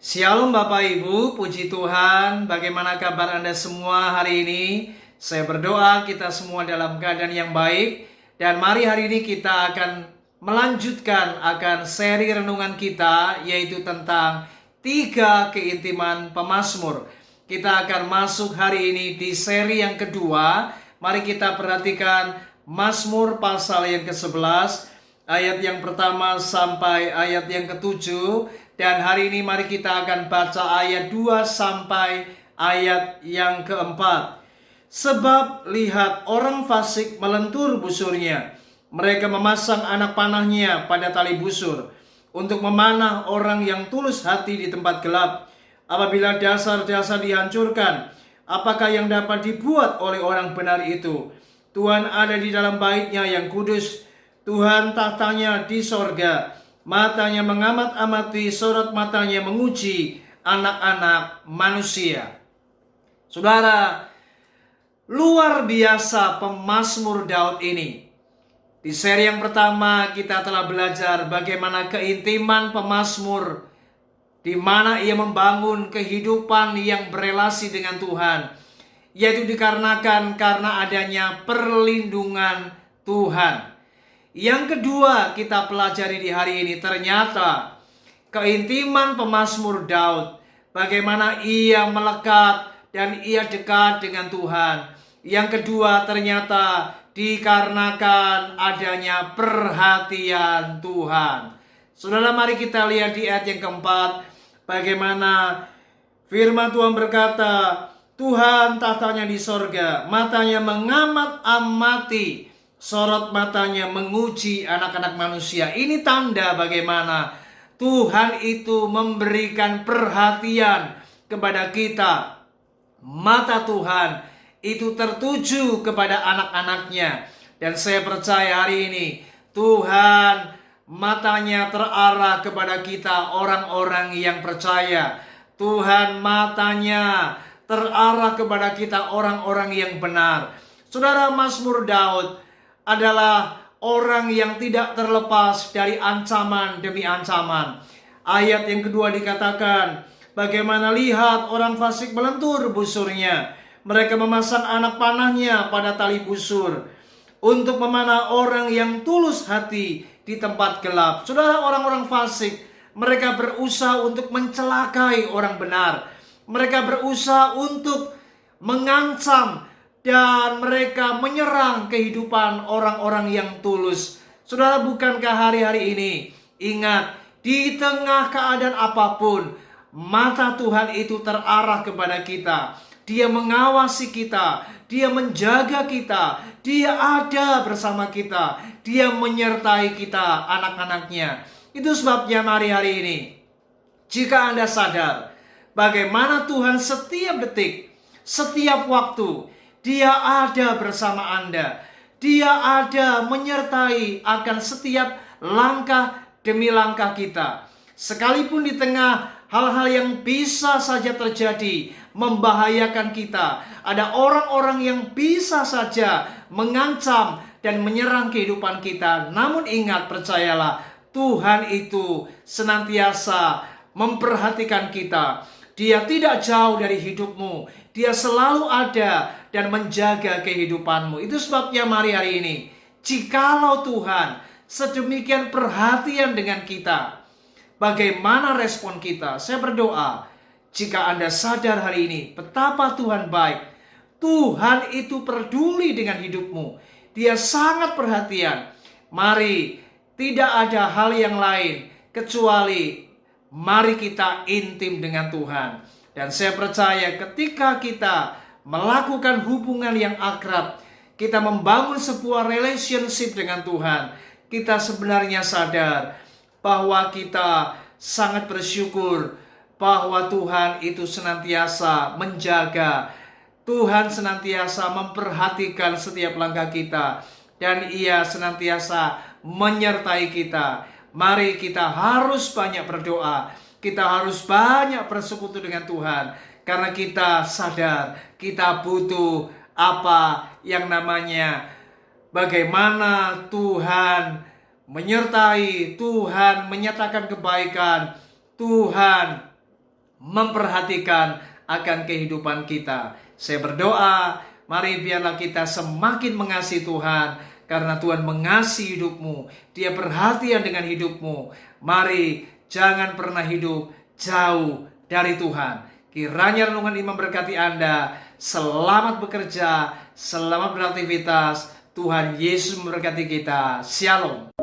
Shalom Bapak Ibu, puji Tuhan. Bagaimana kabar Anda semua hari ini? Saya berdoa kita semua dalam keadaan yang baik. Dan mari hari ini kita akan melanjutkan akan seri renungan kita, yaitu tentang 3 keintiman pemazmur. Kita akan masuk hari ini di seri yang kedua. Mari kita perhatikan Mazmur pasal yang ke-11, ayat yang pertama sampai ayat yang ke-7. Dan hari ini mari kita akan baca ayat 2 sampai ayat yang ke-4. Sebab lihat, orang fasik melentur busurnya. Mereka memasang anak panahnya pada tali busur untuk memanah orang yang tulus hati di tempat gelap. Apabila dasar-dasar dihancurkan, apakah yang dapat dibuat oleh orang benar itu? Tuhan ada di dalam bait-Nya yang kudus. Tuhan tahtanya di sorga. Matanya mengamat-amati, sorot matanya menguji anak-anak manusia. Saudara, luar biasa pemazmur Daud ini. Di seri yang pertama kita telah belajar bagaimana keintiman pemazmur, di mana ia membangun kehidupan yang berelasi dengan Tuhan, yaitu dikarenakan karena adanya perlindungan Tuhan. Yang kedua kita pelajari di hari ini, ternyata keintiman pemazmur Daud, bagaimana ia melekat dan ia dekat dengan Tuhan. Yang kedua ternyata dikarenakan adanya perhatian Tuhan. Saudara, mari kita lihat di ayat yang keempat, bagaimana firman Tuhan berkata, Tuhan tahtanya di sorga, matanya mengamat-amati, sorot matanya menguji anak-anak manusia. Ini tanda bagaimana Tuhan itu memberikan perhatian kepada kita. Mata Tuhan itu tertuju kepada anak-anaknya. Dan saya percaya hari ini Tuhan matanya terarah kepada kita, orang-orang yang percaya. Tuhan matanya terarah kepada kita, orang-orang yang benar. Saudara, Mazmur Daud adalah orang yang tidak terlepas dari ancaman demi ancaman. Ayat yang kedua dikatakan, bagaimana lihat orang fasik melentur busurnya. Mereka memasang anak panahnya pada tali busur untuk memanah orang yang tulus hati di tempat gelap. Saudara, orang-orang fasik, mereka berusaha untuk mencelakai orang benar. Mereka berusaha untuk mengancam dan mereka menyerang kehidupan orang-orang yang tulus. Saudara, bukankah hari-hari ini, ingat, di tengah keadaan apapun, mata Tuhan itu terarah kepada kita. Dia mengawasi kita, Dia menjaga kita, Dia ada bersama kita, Dia menyertai kita, anak-anaknya. Itu sebabnya mari hari ini, jika Anda sadar bagaimana Tuhan setiap detik, setiap waktu, Dia ada bersama Anda. Dia ada menyertai akan setiap langkah demi langkah kita. Sekalipun di tengah hal-hal yang bisa saja terjadi, membahayakan kita, ada orang-orang yang bisa saja mengancam dan menyerang kehidupan kita. Namun ingat, percayalah, Tuhan itu senantiasa memperhatikan kita. Dia tidak jauh dari hidupmu. Dia selalu ada dan menjaga kehidupanmu. Itu sebabnya mari hari ini, jikalau Tuhan sedemikian perhatian dengan kita, bagaimana respon kita? Saya berdoa, jika Anda sadar hari ini betapa Tuhan baik, Tuhan itu peduli dengan hidupmu, Dia sangat perhatian. Mari, tidak ada hal yang lain kecuali mari kita intim dengan Tuhan. Dan saya percaya ketika kita melakukan hubungan yang akrab, kita membangun sebuah relationship dengan Tuhan, kita sebenarnya sadar bahwa kita sangat bersyukur bahwa Tuhan itu senantiasa menjaga, Tuhan senantiasa memperhatikan setiap langkah kita, dan Ia senantiasa menyertai kita. Mari kita harus banyak berdoa, kita harus banyak bersekutu dengan Tuhan, karena kita sadar kita butuh apa yang namanya bagaimana Tuhan menyertai, Tuhan menyatakan kebaikan, Tuhan memperhatikan akan kehidupan kita. Saya berdoa, mari biarlah kita semakin mengasihi Tuhan, karena Tuhan mengasihi hidupmu. Dia perhatian dengan hidupmu. Mari jangan pernah hidup jauh dari Tuhan. Kiranya renungan ini memberkati Anda. Selamat bekerja, selamat beraktivitas. Tuhan Yesus memberkati kita. Shalom.